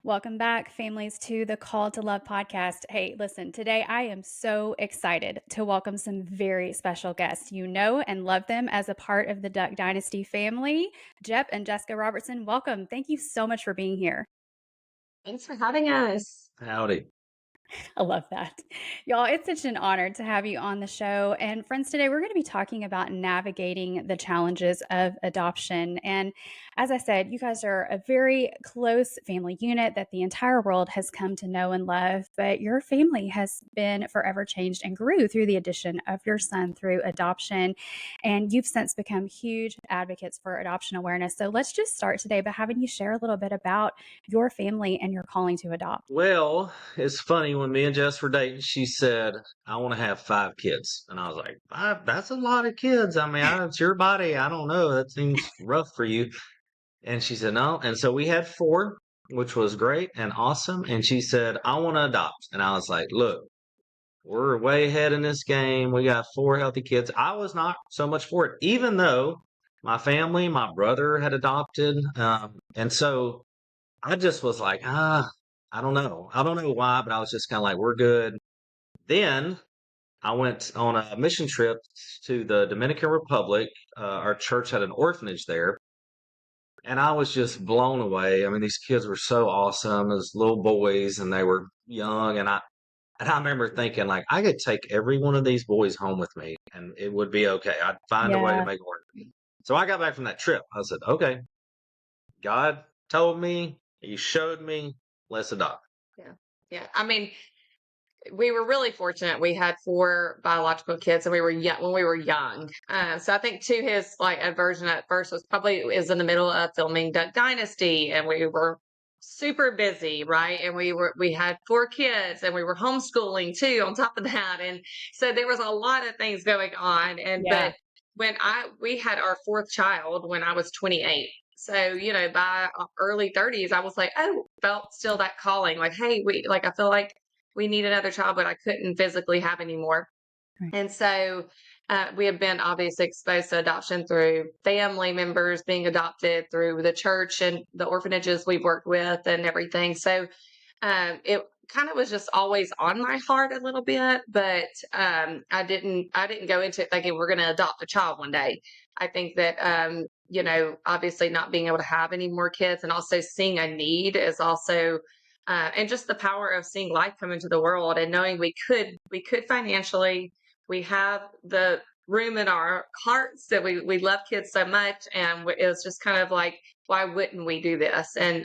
Welcome back, families, to the Call to Love podcast. Hey, listen, today I am so excited to welcome some very special guests. You know and love them as a part of the Duck Dynasty family. Jep and Jessica Robertson, welcome. Thank you so much for being here. Thanks for having us. Howdy. I love that. Y'all, it's such an honor to have you on the show. And friends, today we're going to be talking about navigating the challenges of adoption. And as I said, you guys are a very close family unit that the entire world has come to know and love. But your family has been forever changed and grew through the addition of your son through adoption. And you've since become huge advocates for adoption awareness. So let's just start today by having you share a little bit about your family and your calling to adopt. Well, it's funny when me and Jess were dating, she said, I want to have 5 kids. And I was like, five? That's a lot of kids. I mean, it's your body. I don't know. That seems rough for you. And she said, no. And so we had 4, which was great and awesome. And she said, I want to adopt. And I was like, look, we're way ahead in this game. We got 4 healthy kids. I was not so much for it, even though my family, my brother had adopted. And so I just was like, I don't know. I don't know why, but I was just kind of like, we're good. Then I went on a mission trip to the Dominican Republic. Our church had an orphanage there, and I was just blown away. I mean, these kids were so awesome as little boys, and they were young. And I remember thinking, like, I could take every one of these boys home with me, and it would be okay. I'd find a way to Yeah. make it work. So I got back from that trip. I said, okay, God told me, He showed me, let's adopt. Yeah. Yeah. I mean, we were really fortunate. We had 4 biological kids and we were young when we were young. So I think too, his like aversion at first was probably is in the middle of filming Duck Dynasty and we were super busy, right? And we had 4 kids and we were homeschooling too on top of that. And so there was a lot of things going on. And Yeah. but we had our 4th child when I was 28. So, by early 30s, I was like, oh, felt still that calling, like, hey, I feel like we need another child, but I couldn't physically have any more. Right. And so we have been obviously exposed to adoption through family members being adopted, through the church and the orphanages we've worked with and everything. So it kind of was just always on my heart a little bit, but I didn't go into it thinking we're going to adopt a child one day. I think that obviously not being able to have any more kids and also seeing a need is also and just the power of seeing life come into the world and knowing we could financially, we have the room in our hearts that we love kids so much, and it was just kind of like, why wouldn't we do this? And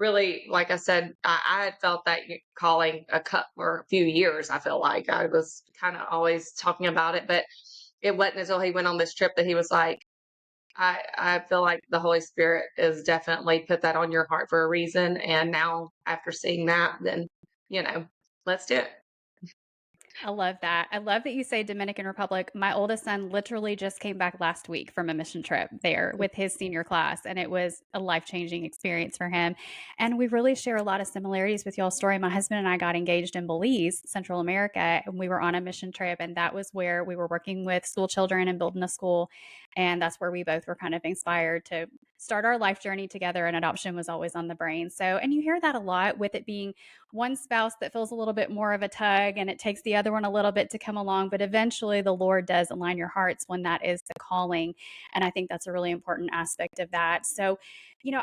really, like I said, I had felt that calling for a few years. I feel like I was kind of always talking about it, but it wasn't until he went on this trip that he was like, I feel like the Holy Spirit is definitely put that on your heart for a reason. And now after seeing that, then, let's do it. I love that. I love that you say Dominican Republic. My oldest son literally just came back last week from a mission trip there with his senior class, and it was a life-changing experience for him. And we really share a lot of similarities with y'all's story. My husband and I got engaged in Belize, Central America, and we were on a mission trip, and that was where we were working with school children and building a school. And that's where we both were kind of inspired to start our life journey together, and adoption was always on the brain. So, and you hear that a lot with it being one spouse that feels a little bit more of a tug and it takes the other one a little bit to come along, but eventually the Lord does align your hearts when that is the calling. And I think that's a really important aspect of that. So,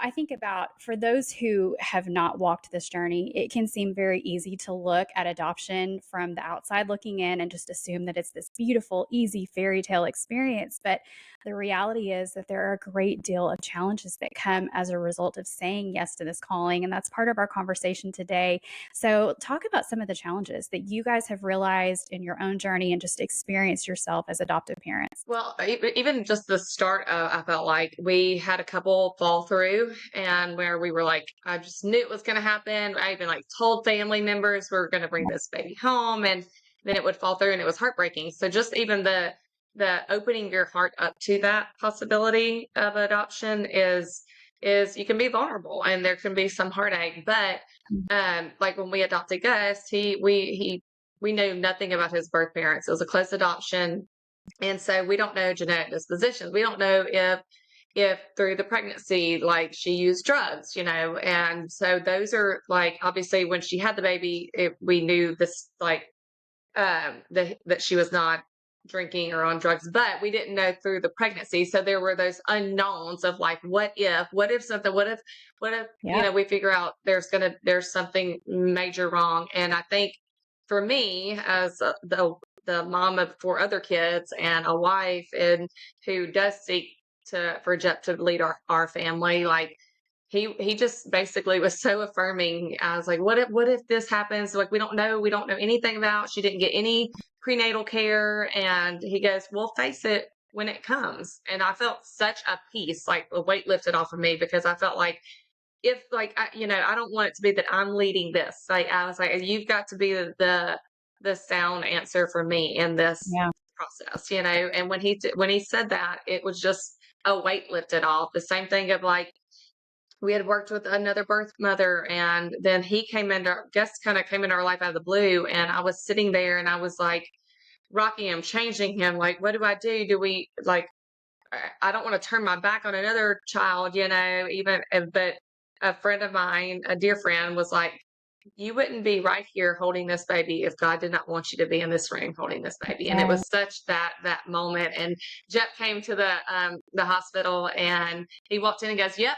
I think about for those who have not walked this journey, it can seem very easy to look at adoption from the outside looking in and just assume that it's this beautiful, easy fairy tale experience. But the reality is that there are a great deal of challenges that come as a result of saying yes to this calling. And that's part of our conversation today. So, talk about some of the challenges that you guys have realized in your own journey and just experienced yourself as adoptive parents. Well, even just the start of, I felt like we had a couple fall through and where we were like, I just knew it was going to happen. I even like told family members we were going to bring this baby home, and then it would fall through and it was heartbreaking. So just even the opening your heart up to that possibility of adoption is you can be vulnerable and there can be some heartache. But like when we adopted Gus, we knew nothing about his birth parents. It was a close adoption. And so we don't know genetic dispositions. We don't know if if through the pregnancy, like she used drugs, and so those are like, obviously when she had the baby, we knew this, like, that she was not drinking or on drugs, but we didn't know through the pregnancy. So there were those unknowns of like, what if something, what if, Yeah. we figure out there's something major wrong. And I think for me, as the mom of 4 other kids and a wife, and who does seek for Jep to lead our family, like, he just basically was so affirming. I was like, what if this happens? Like, we don't know anything about. She didn't get any prenatal care, and he goes, we'll face it when it comes. And I felt such a peace, like a weight lifted off of me, because I felt like, if like I don't want it to be that I'm leading this. Like, I was like, you've got to be the sound answer for me in this Yeah. process. And when he said that, it was just a weight lifted off. The same thing of like, we had worked with another birth mother, and then he came into guest kind of came into our life out of the blue, and I was sitting there and I was like rocking him, changing him, like, what do I do? Do we like, I don't want to turn my back on another child, even, but a friend of mine, a dear friend, was like, you wouldn't be right here holding this baby if God did not want you to be in this room holding this baby. And it Right. was such that moment. And Jep came to the hospital, and he walked in and goes, yep,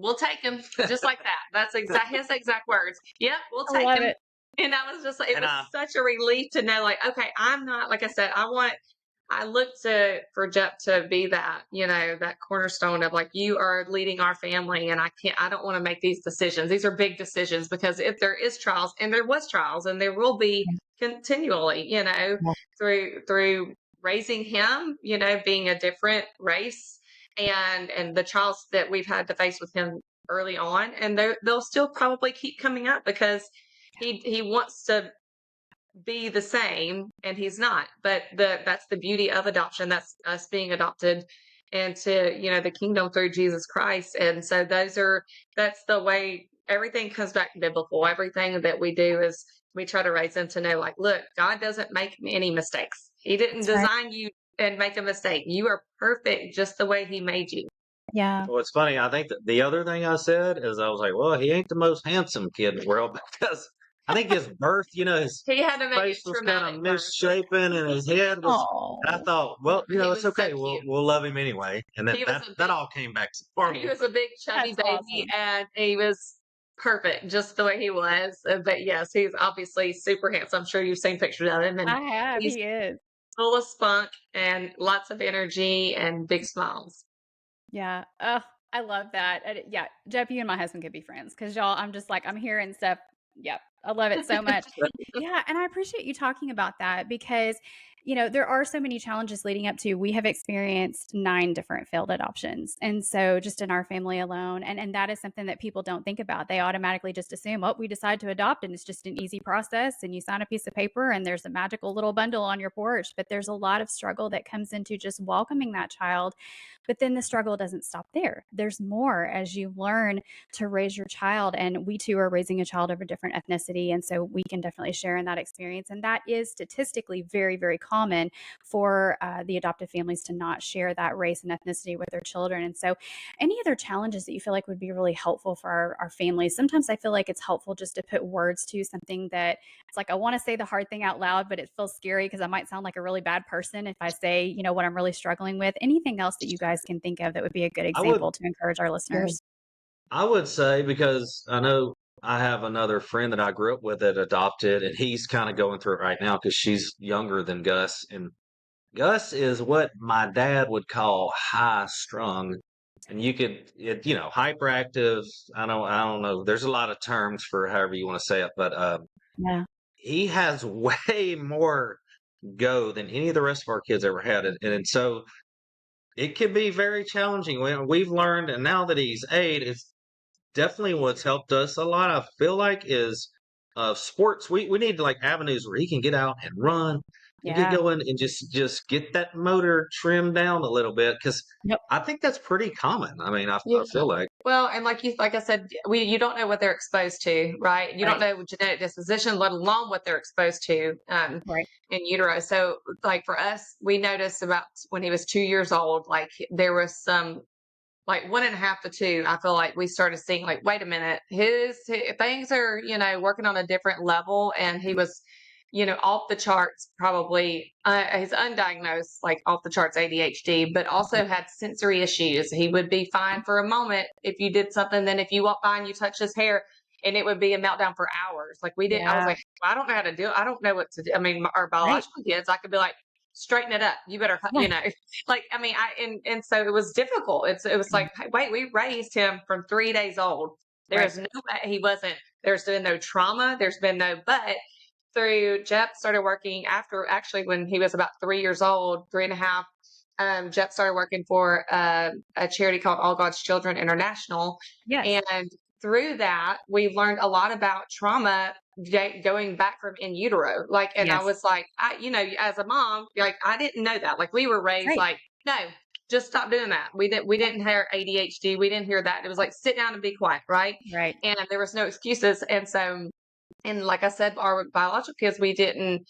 we'll take him, just like that. That's his exact words. Yep, we'll I take love him. it. And I was just like, it And was such a relief to know, like, okay, I'm not, like I said, I look for Jep to be that, that cornerstone of like, you are leading our family, and I don't want to make these decisions. These are big decisions, because if there is trials, and there was trials, and there will be continually, Yeah. through raising him, being a different race, and the trials that we've had to face with him early on, and they'll still probably keep coming up, because he wants to be the same, and he's not. But that's the beauty of adoption. That's us being adopted into, the kingdom through Jesus Christ. And so that's the way everything comes back to biblical. Everything that we do is we try to raise them to know, like, look, God doesn't make any mistakes. He didn't That's right. design you and make a mistake. You are perfect just the way he made you. Yeah. well, it's funny. I think that the other thing I said is I was like, well, he ain't the most handsome kid in the world because I think his birth, his He had to make face it was kind of traumatic birth. misshapen and his head was. And I Oh, thought, well, He it's was so okay. We'll cute. we'll love him anyway. And then He was a that big all came back for He me. was a big chubby that's baby, awesome. and he was perfect just the way he was. But yes, he's obviously super handsome. I'm sure you've seen pictures of him, and I have. he's He is. full of spunk and lots of energy and big smiles. Yeah. Oh, I love that. Yeah, Jeff, you and my husband could be friends because y'all, I'm just like, I'm hearing stuff. Yep. I love it so much. Yeah. And I appreciate you talking about that because, there are so many challenges leading up to, we have experienced 9 different failed adoptions. And so just in our family alone, and that is something that people don't think about. They automatically just assume, oh, we decide to adopt and it's just an easy process and you sign a piece of paper and there's a magical little bundle on your porch. But there's a lot of struggle that comes into just welcoming that child. But then the struggle doesn't stop there. There's more as you learn to raise your child. And we too are raising a child of a different ethnicity. And so we can definitely share in that experience. And that is statistically very, very common for the adoptive families to not share that race and ethnicity with their children. And so, any other challenges that you feel like would be really helpful for our families? Sometimes I feel like it's helpful just to put words to something that it's like, I want to say the hard thing out loud, but it feels scary because I might sound like a really bad person if I say, what I'm really struggling with. Anything else that you guys can think of that would be a good I would example to encourage our listeners? I would say because I know I have another friend that I grew up with that adopted, and he's kind of going through it right now because she's younger than Gus, and Gus is what my dad would call high strung. And hyperactive. I don't know. There's a lot of terms for however you want to say it, but Yeah. he has way more go than any of the rest of our kids ever had, and so it can be very challenging. We've learned, and now that he's 8, it's definitely what's helped us a lot. I feel like is sports. We need like avenues where he can get out and run and get Yeah. going and just get that motor trimmed down a little bit because Yep. I think that's pretty common. I mean, I Yeah. feel like Well, and like I said, you don't know what they're exposed to, right? You don't Right. know genetic disposition, let alone what they're exposed to Right. in utero. So, like for us, we noticed about when he was 2 years old, like there was some like 1.5 to 2, I feel like we started seeing like, wait a minute, things are, working on a different level. And he was, off the charts, probably, he's undiagnosed, like off the charts ADHD, but also had sensory issues. He would be fine for a moment if you did something. Then if you walk by and you touch his hair, and it would be a meltdown for hours. Like I was Yeah. like, I don't know how to do it. I don't know what to do. I mean, our Right. biological kids, I could be like, straighten it up. You better, Yeah. like, I mean, and so it was difficult. It was Mhm. like, "Hey, wait, we raised him from 3 days old. There Right. is no way he wasn't, there's been no trauma. There's been no, but through Jep started working after, actually, when he was about 3 years old, 3.5. Jep started working for a charity called All God's Children International. Yes. And through that, we've learned a lot about trauma going back from in utero. Like, and I Yes. was like, as a mom, like, I didn't know that. Like, we were raised Right. like, no, just stop doing that. We didn't hear ADHD. We didn't hear that. It was like, sit down and be quiet. Right. Right. And there was no excuses. And so, and like I said, our biological kids, we didn't,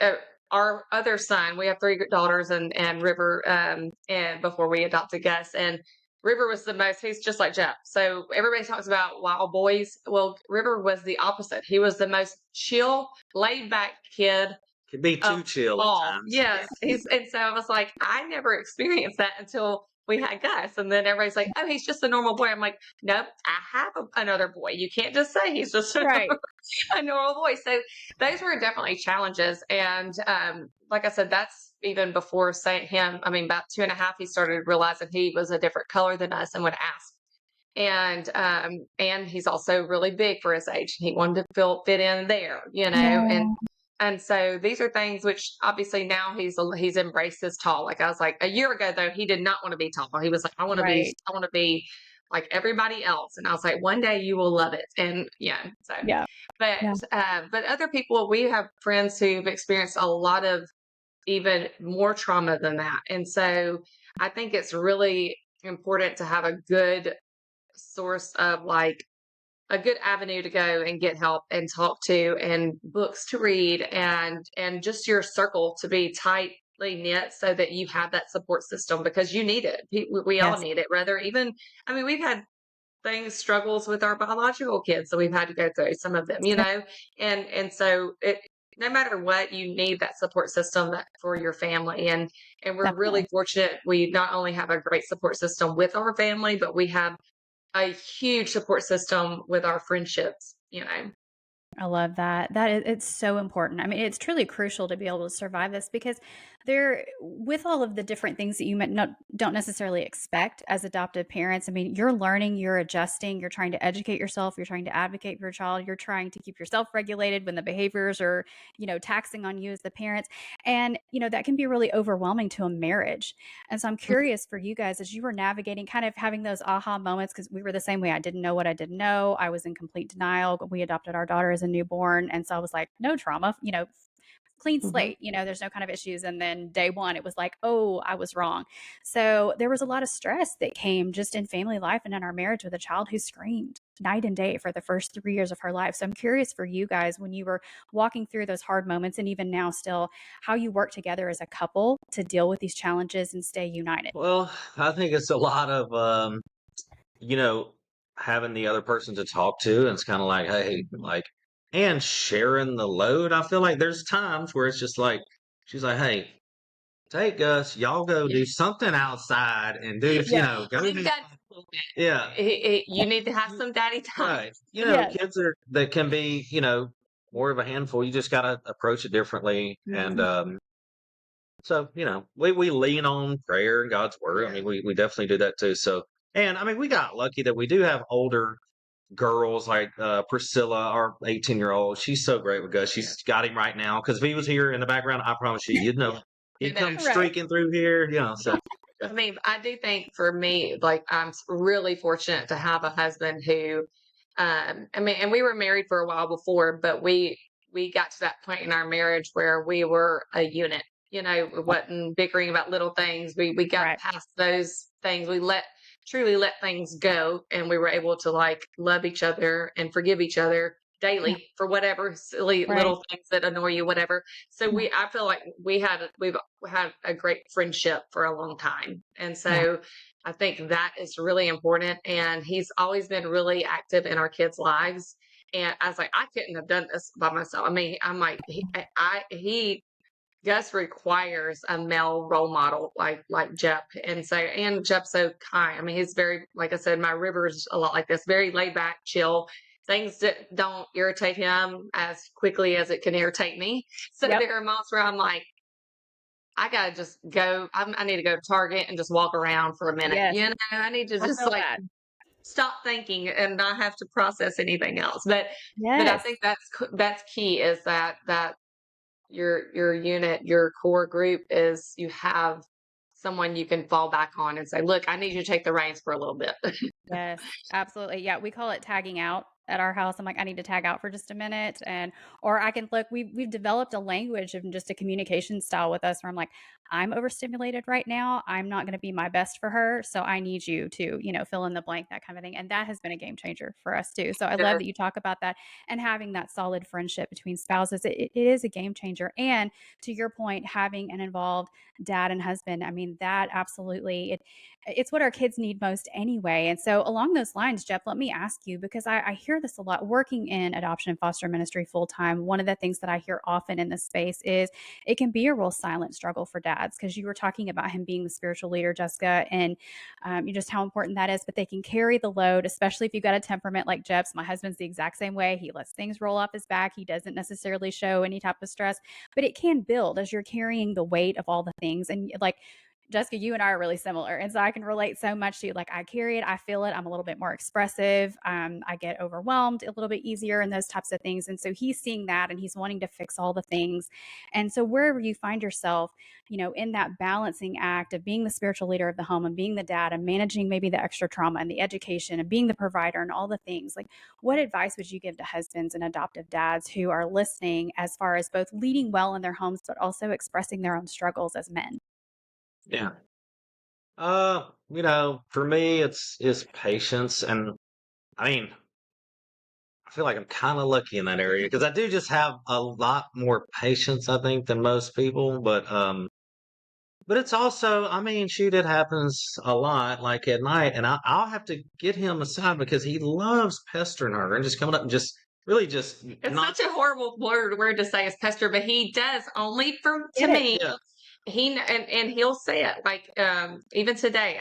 uh, our other son, we have three daughters and River, and before we adopted Gus, and River was the most, he's just like Jeff. So everybody talks about wild boys. Well, River was the opposite. He was the most chill, laid back kid Could be of too chill at all. times. Yes. And so I was like, I never experienced that until we had Gus. And then everybody's like, oh, he's just a normal boy. I'm like, nope, I have another boy. You can't just say he's just Right. a normal voice. So those were definitely challenges. And like I said, that's even before saying him. I mean, about 2.5, he started realizing he was a different color than us and would ask. And he's also really big for his age. He wanted to fit in there, Yeah. and so these are things which obviously now he's embraced his tall. Like I was like, a year ago though, he did not want to be tall. He was like, Right. I want to be like everybody else. And I was like, one day you will love it. And yeah, so Yeah. Yeah. but other people, we have friends who've experienced a lot of even more trauma than that. And so I think it's really important to have a good source of like a good avenue to go and get help and talk to, and books to read, and just your circle to be tightly knit so that you have that support system, because you need it. We all Yes. need it. Rather, even, I mean, we've had struggles with our biological kids that we've had to go through, some of them, Yeah. and so it, no matter what, you need that support system for your family. And we're really Definitely. fortunate. We not only have a great support system with our family, but we have a huge support system with our friendships. I love that. That is, it's so important. I mean, it's truly crucial to be able to survive this because there, with all of the different things that you might not don't necessarily expect as adoptive parents. I mean, you're learning, you're adjusting, you're trying to educate yourself, you're trying to advocate for your child, you're trying to keep yourself regulated when the behaviors are, taxing on you as the parents, and that can be really overwhelming to a marriage. And so I'm curious for you guys as you were navigating, kind of having those aha moments, because we were the same way. I didn't know what I didn't know. I was in complete denial. We adopted our daughter as a newborn. And so I was like, no trauma, clean Mhm. slate, there's no kind of issues. And then day one, it was like, oh, I was wrong. So there was a lot of stress that came just in family life and in our marriage with a child who screamed night and day for the first 3 years of her life. So I'm curious for you guys when you were walking through those hard moments and even now still, how you work together as a couple to deal with these challenges and stay united. Well, I think it's a lot of you know, having the other person to talk to, and it's kind of like, hey, like, and sharing the load. I feel like there's times where it's just like, she's like, hey, take us, y'all go Yeah. do something outside and do, Yeah. go We've do, got yeah, you need to have some daddy time. right. Yes. Kids that can be, more of a handful. You just got to approach it differently. And, Mhm. so, we lean on prayer and God's word. I Yeah. mean, we definitely do that too. So, and I mean, we got lucky that we do have older girls like Priscilla, our 18-year-old. She's so great with Gus. Yeah. She's got him right now. Because if he was here in the background, I promise you, you'd know Yeah. You he'd know, come Right. streaking through here. So I mean, I do think for me, like, really fortunate to have a husband who, I mean, and we were married for a while before, but we got to that point in our marriage where we were a unit. We wasn't bickering about little things. We got Right. past those things. We truly let things go, and we were able to like love each other and forgive each other Yeah. daily for whatever silly Right. little things that annoy you, whatever. So Yeah. I feel like we've had a great friendship for a long time. And Yeah. so I think that is really important, and he's always been really active in our kids' lives. And I was like, I couldn't have done this by myself. I mean, I'm like, he just requires a male role model like Jep, and so and Jep's so kind. I mean, he's very, like I said, my River's a lot like this, very laid back, chill. Things that don't irritate him as quickly as it can irritate me. So Yep. there are moments where I'm like, I gotta just go. I need to go to Target and just walk around for a minute. Yes. You know, I need to I just feel like that. stop thinking and not have to process anything else. But I Yes. think that's key is that your unit, your core group is you have someone you can fall back on and say, look, I need you to take the reins for a little bit. Yes, absolutely. Yeah, we call it tagging out at our house. I'm like, I need to tag out for just a minute, and or I can look. We've developed a language and just a communication style with us where I'm like, I'm overstimulated right now. I'm not going to be my best for her, so I need you to, fill in the blank, that kind of thing. And that has been a game changer for us too. So I love Sure. that you talk about that and having that solid friendship between spouses. It is a game changer. And to your point, having an involved dad and husband. I mean, that absolutely it's what our kids need most anyway. And so, along those lines, Jeff, let me ask you because I hear this a lot working in adoption and foster ministry full time. One of the things that I hear often in this space is it can be a real silent struggle for dads because you were talking about him being the spiritual leader, Jessica, and you just how important that is. But they can carry the load, especially if you've got a temperament like Jeff's. My husband's the exact same way. He lets things roll off his back. He doesn't necessarily show any type of stress, but it can build as you're carrying the weight of all the things. And like, Jessica, you and I are really similar. And so I can relate so much to you. Like I carry it, I feel it. I'm a little bit more expressive. I get overwhelmed a little bit easier and those types of things. And so he's seeing that and he's wanting to fix all the things. And so wherever you find yourself, in that balancing act of being the spiritual leader of the home and being the dad and managing maybe the extra trauma and the education and being the provider and all the things, like what advice would you give to husbands and adoptive dads who are listening as far as both leading well in their homes, but also expressing their own struggles as men? Yeah. For me, it's patience, and I mean, I feel like I'm kind of lucky in that area because I do just have a lot more patience, I think, than most people. But it's also, I mean, shoot, it happens a lot, like at night, and I'll have to get him aside because he loves pestering her and just coming up and just really just It's not. such a horrible word to say as pester, but he does only for to Get it. me. Yeah, And he'll say it like even today.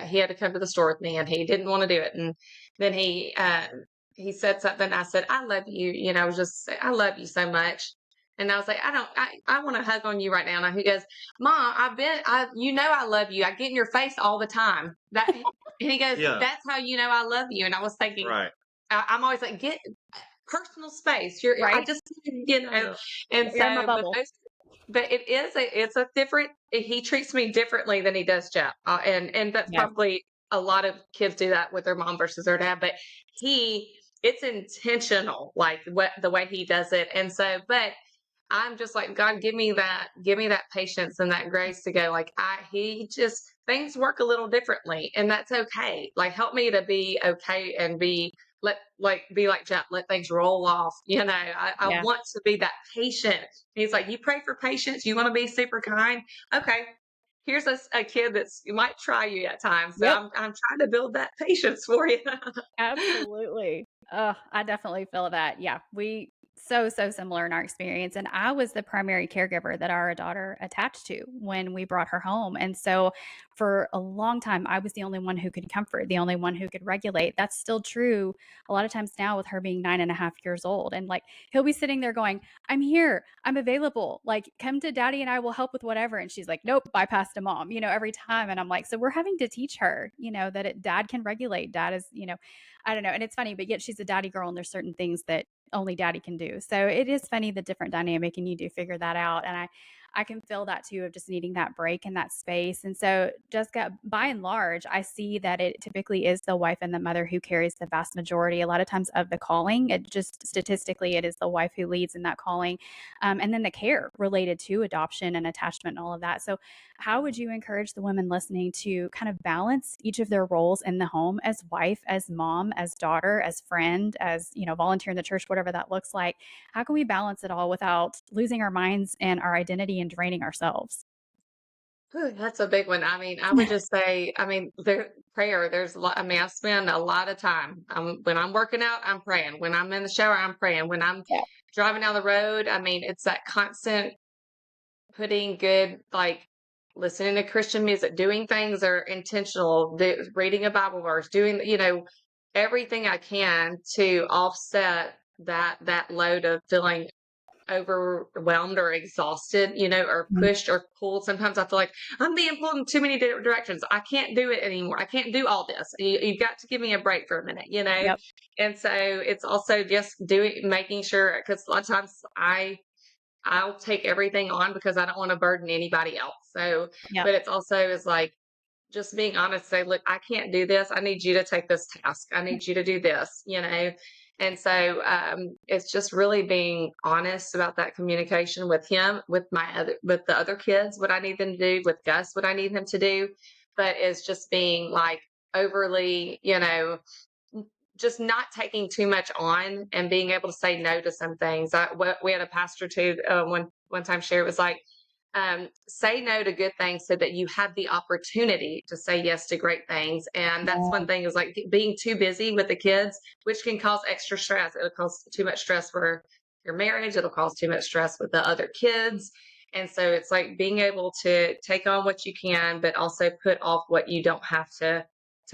He had to come to the store with me, and he didn't want to do it. And then he said something. I said, "I love you." Just say, "I love you so much." And I was like, I want to hug on you right now." And he goes, "Mom, I love you. I get in your face all the time." And he goes, yeah, "That's how you know I love you." And I was thinking, right, I'm always like, get personal space. I Right? just, yeah, and You're in my so, bubble. but it's a different, he treats me differently than he does Jeff. And that's Yes. probably a lot of kids do that with their mom versus their dad, but it's intentional, like the way he does it. And so, but I'm just like, God, give me that patience and that grace to go. Like he just things work a little differently, and that's okay. Like help me to be okay and be like Jeff, let things roll off. I Yeah. want to be that patient. He's like, you pray for patience. You want to be super kind. Okay, here's a kid that's might try you at times. So Yep. I'm trying to build that patience for you. Absolutely. I definitely feel that. Yeah, we so similar in our experience. And I was the primary caregiver that our daughter attached to when we brought her home. And so for a long time, I was the only one who could comfort, the only one who could regulate. That's still true a lot of times now with her being 9.5 years old. And like he'll be sitting there going, I'm here, I'm available. Like, come to daddy and I will help with whatever. And she's like, nope, bypass to mom, every time. And I'm like, so we're having to teach her, that dad can regulate. Dad is, I don't know. And it's funny, but yet she's a daddy girl and there's certain things that only daddy can do. So it is funny, the different dynamic, and you do figure that out. And I can feel that too of just needing that break and that space. And so, Jessica, by and large, I see that it typically is the wife and the mother who carries the vast majority, a lot of times, of the calling. It just statistically, it is the wife who leads in that calling. And then the care related to adoption and attachment and all of that. So, how would you encourage the women listening to kind of balance each of their roles in the home as wife, as mom, as daughter, as friend, as, volunteer in the church, whatever that looks like? How can we balance it all without losing our minds and our identity and draining ourselves? Whew, that's a big one. I mean, I would just say, I mean, prayer, there's a lot, I mean, I spend a lot of time. When I'm working out, I'm praying. When I'm in the shower, I'm praying. When I'm Yeah. driving down the road, I mean, it's that constant putting good, like listening to Christian music, doing things that are intentional, reading a Bible verse, doing, everything I can to offset that load of feeling overwhelmed or exhausted, or Mhm. pushed or pulled. Sometimes I feel like I'm being pulled in too many different directions. I can't do it anymore. I can't do all this. You've got to give me a break for a minute. Yep. And so it's also just making sure, because a lot of times I'll take everything on because I don't want to burden anybody else. So, Yep. but it's also is like just being honest, say, look, I can't do this. I need you to take this task. I need you to do this. And so it's just really being honest about that communication with him, with the other kids, what I need them to do, with Gus, what I need him to do. But it's just being like overly, just not taking too much on and being able to say no to some things. We had a pastor too one time share, it was like, say no to good things so that you have the opportunity to say yes to great things. And that's one Yeah. thing, is like being too busy with the kids, which can cause extra stress. It'll cause too much stress for your marriage. It'll cause too much stress with the other kids. And so it's like being able to take on what you can, but also put off what you don't have to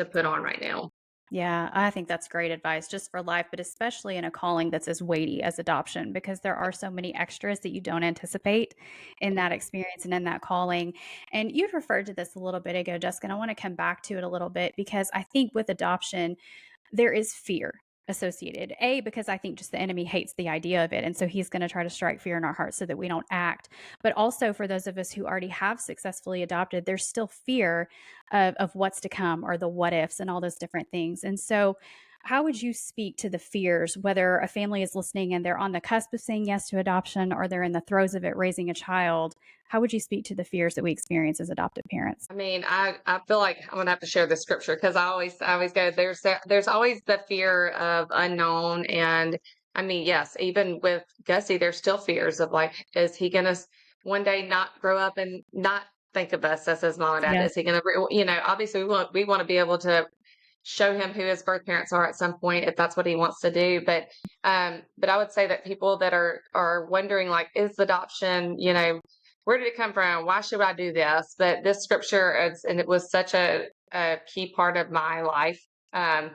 put on right now. Yeah, I think that's great advice just for life, but especially in a calling that's as weighty as adoption, because there are so many extras that you don't anticipate in that experience and in that calling. And you referred to this a little bit ago, Jessica, and I want to come back to it a little bit because I think with adoption, there is fear associated. A, because I think just the enemy hates the idea of it. And so he's going to try to strike fear in our hearts so that we don't act. But also for those of us who already have successfully adopted, there's still fear of what's to come or the what ifs and all those different things. And so, how would you speak to the fears, whether a family is listening and they're on the cusp of saying yes to adoption or they're in the throes of it raising a child? How would you speak to the fears that we experience as adoptive parents? I mean, I feel like I'm gonna have to share the scripture, because I always go, there's always the fear of unknown. And I mean, yes, even with Gussie, there's still fears of like, is he gonna one day not grow up and not think of us as his mom and dad? Yes. Is he gonna, obviously we want to be able to show him who his birth parents are at some point if that's what he wants to do. But I would say that people that are wondering, like, is adoption, where did it come from? Why should I do this? But this scripture and it was such a key part of my life. Um,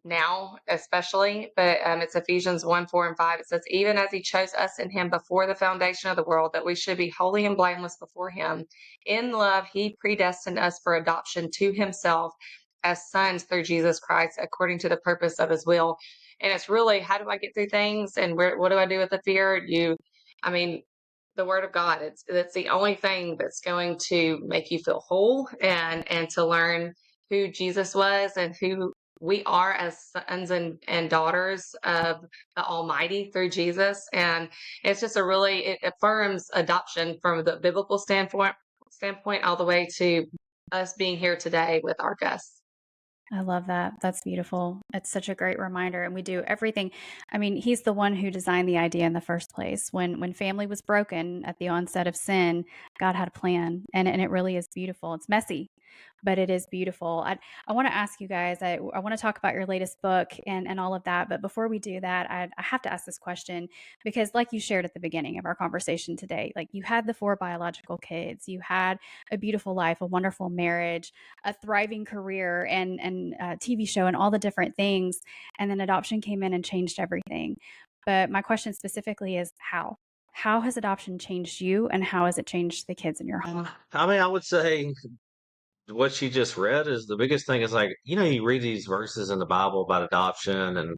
Now, especially, but it's Ephesians 1:4 and 5. It says, even as he chose us in him before the foundation of the world, that we should be holy and blameless before him. In love, he predestined us for adoption to himself as sons through Jesus Christ, according to the purpose of his will. And it's really, how do I get through things? And what do I do with the fear? I mean, the word of God, it's the only thing that's going to make you feel whole, and to learn who Jesus was and who we are as sons and daughters of the Almighty through Jesus. And it's just it affirms adoption from the biblical standpoint all the way to us being here today with our guests. I love that. That's beautiful. It's such a great reminder, and we do everything. I mean, he's the one who designed the idea in the first place. When family was broken at the onset of sin, God had a plan, and it really is beautiful. It's messy, but it is beautiful. I want to ask you guys. I want to talk about your latest book and all of that. But before we do that, I have to ask this question because, like you shared at the beginning of our conversation today, like you had the four biological kids, you had a beautiful life, a wonderful marriage, a thriving career and a TV show and all the different things. And then adoption came in and changed everything. But my question specifically is how? How has adoption changed you and how has it changed the kids in your home? I mean, I would say what she just read is the biggest thing is like, you read these verses in the Bible about adoption and,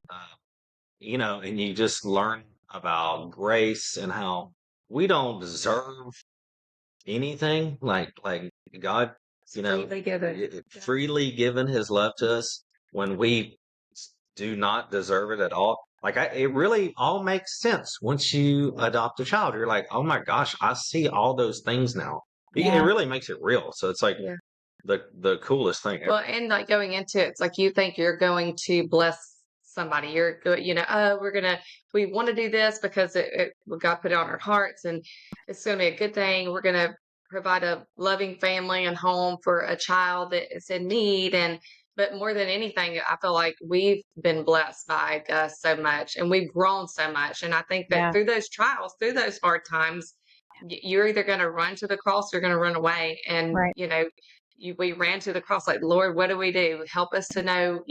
and you just learn about grace and how we don't deserve anything. Like God, It's you know, freely given. Yeah. freely given his love to us when we do not deserve it at all. Like it really all makes sense once you adopt a child. You're like, oh my gosh, I see all those things now. It Yeah. really makes it real. So it's like Yeah. the coolest thing Well, ever. and like going into it, it's like you think you're going to bless somebody. You're good, oh, we want to do this because God put it on our hearts and it's going to be a good thing. We're going to provide a loving family and home for a child that is in need. But more than anything, I feel like we've been blessed by Gus so much and we've grown so much. And I think that Yeah. through those trials, through those hard times, you're either going to run to the cross or you're going to run away. And, Right. we ran to the cross like, Lord, what do we do? Help us to know,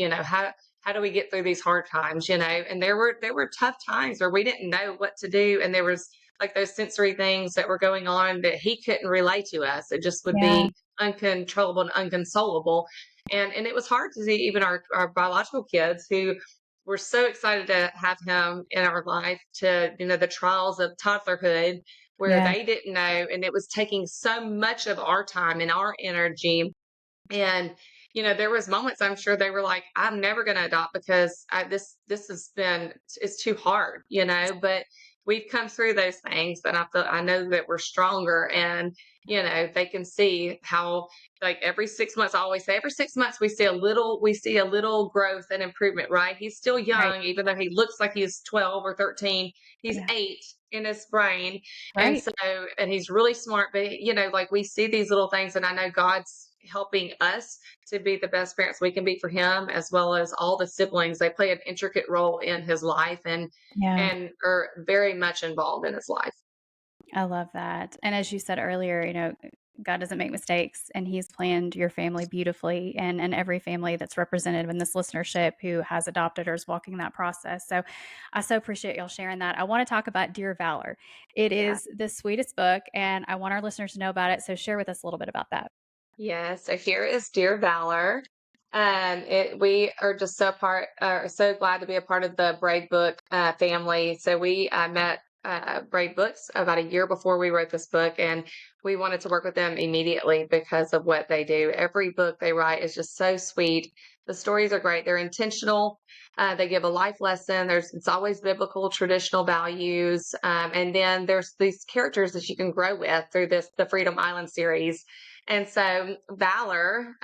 how do we get through these hard times, and there were tough times where we didn't know what to do. And there was like those sensory things that were going on that he couldn't relate to us. It just would Yeah. be uncontrollable and unconsolable. And it was hard to see even our biological kids who were so excited to have him in our life to, the trials of toddlerhood where Yeah. they didn't know. And it was taking so much of our time and our energy. And there was moments I'm sure they were like, I'm never going to adopt because this has been it's too hard, but we've come through those things, and I know that we're stronger. And they can see how, like, every 6 months, I always say every 6 months we see a little growth and improvement, right? He's still Right. young, even though he looks like he's 12 or 13. He's Yeah. 8 in his brain. And Right. so, and he's really smart, but like, we see these little things, and I know God's helping us to be the best parents we can be for him, as well as all the siblings. They play an intricate role in his life, and Yeah. and are very much involved in his life. I love that. And as you said earlier, God doesn't make mistakes and he's planned your family beautifully and every family that's represented in this listenership who has adopted or is walking that process. So I so appreciate y'all sharing that. I want to talk about Dear Valor. It Yeah. is the sweetest book and I want our listeners to know about it. So share with us a little bit about that. Yeah, so here is Dear Valor. We are just so glad to be a part of the Brave Book family. So we met Brave Books about a year before we wrote this book, and we wanted to work with them immediately because of what they do. Every book they write is just so sweet. The stories are great. They're intentional. They give a life lesson. It's always biblical, traditional values, and then there's these characters that you can grow with through the Freedom Island series. And so Valor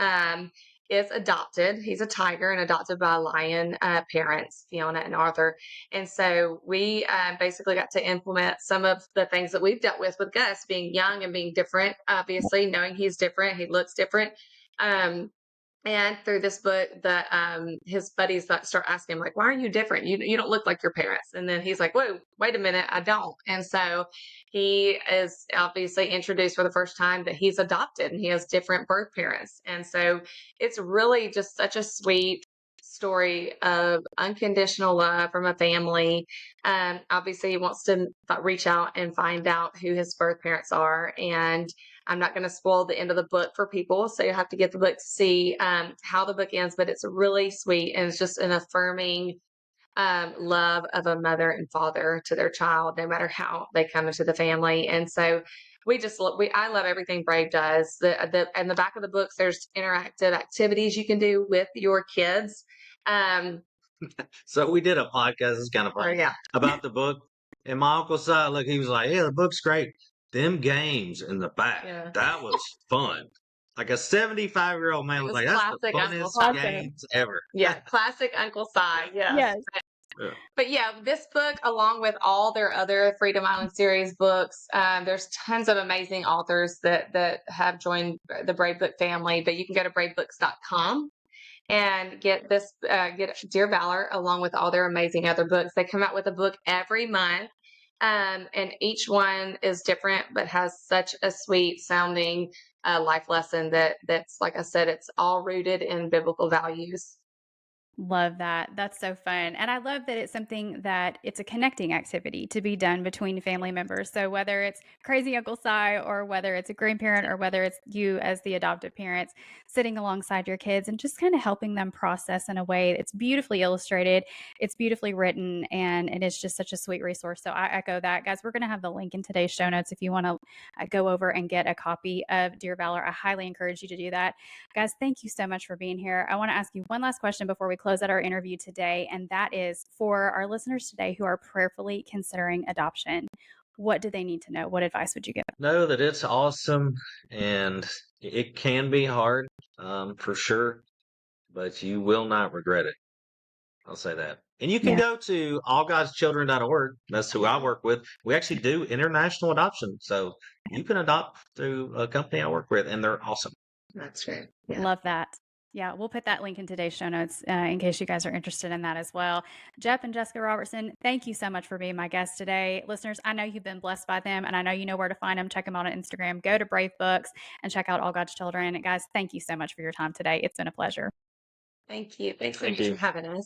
is adopted. He's a tiger and adopted by lion parents, Fiona and Arthur. And so we basically got to implement some of the things that we've dealt with Gus, being young and being different, obviously, knowing he's different, he looks different. Um, and through this book, his buddies start asking him, like, "Why are you different? You don't look like your parents." And then he's like, "Whoa, wait a minute, I don't." And so he is obviously introduced for the first time that he's adopted and he has different birth parents. And so it's really just such a sweet story of unconditional love from a family. Obviously, he wants to reach out and find out who his birth parents are, and I'm not going to spoil the end of the book for people, so you have to get the book to see how the book ends. But it's really sweet, and it's just an affirming love of a mother and father to their child, no matter how they come into the family. And so I love everything Brave does. And the back of the books, there's interactive activities you can do with your kids. Um, So we did a podcast. It's kind of or funny yeah, about the book. And my uncle saw it. Look, he was like, "Yeah, the book's great. Them games in the back, yeah, that was fun." Like a 75-year-old man it was was like, "That's the classic Uncle funnest Si. Awesome. games ever." Yeah, classic Uncle Si. Yes. Yes. Yeah. But yeah, this book, along with all their other Freedom Island series books, there's tons of amazing authors that have joined the Brave Book family. But you can go to bravebooks.com and get Dear Valor along with all their amazing other books. They come out with a book every month, and each one is different, but has such a sweet sounding life lesson that's, like I said, it's all rooted in biblical values. Love that. That's so fun. And I love that it's something that it's a connecting activity to be done between family members. So whether it's crazy Uncle Si or whether it's a grandparent or whether it's you as the adoptive parents sitting alongside your kids and just kind of helping them process in a way that's beautifully illustrated, it's beautifully written, and it is just such a sweet resource. So I echo that. Guys, we're going to have the link in today's show notes if you want to go over and get a copy of Dear Valor. I highly encourage you to do that. Guys, thank you so much for being here. I want to ask you one last question before we close out our interview today, and that is for our listeners today who are prayerfully considering adoption. What do they need to know? What advice would you give? Know that it's awesome and it can be hard, for sure, but you will not regret it. I'll say that. And you can Yeah. go to allgodschildren.org. That's who I work with. We actually do international adoption. So you can adopt through a company I work with, and they're awesome. That's true. Yeah. Love that. Yeah, we'll put that link in today's show notes in case you guys are interested in that as well. Jep and Jessica Robertson, thank you so much for being my guest today. Listeners, I know you've been blessed by them, and I know you know where to find them. Check them out on Instagram. Go to Brave Books and check out All God's Children. And guys, thank you so much for your time today. It's been a pleasure. Thank you. Thanks so Thank much for you. having us.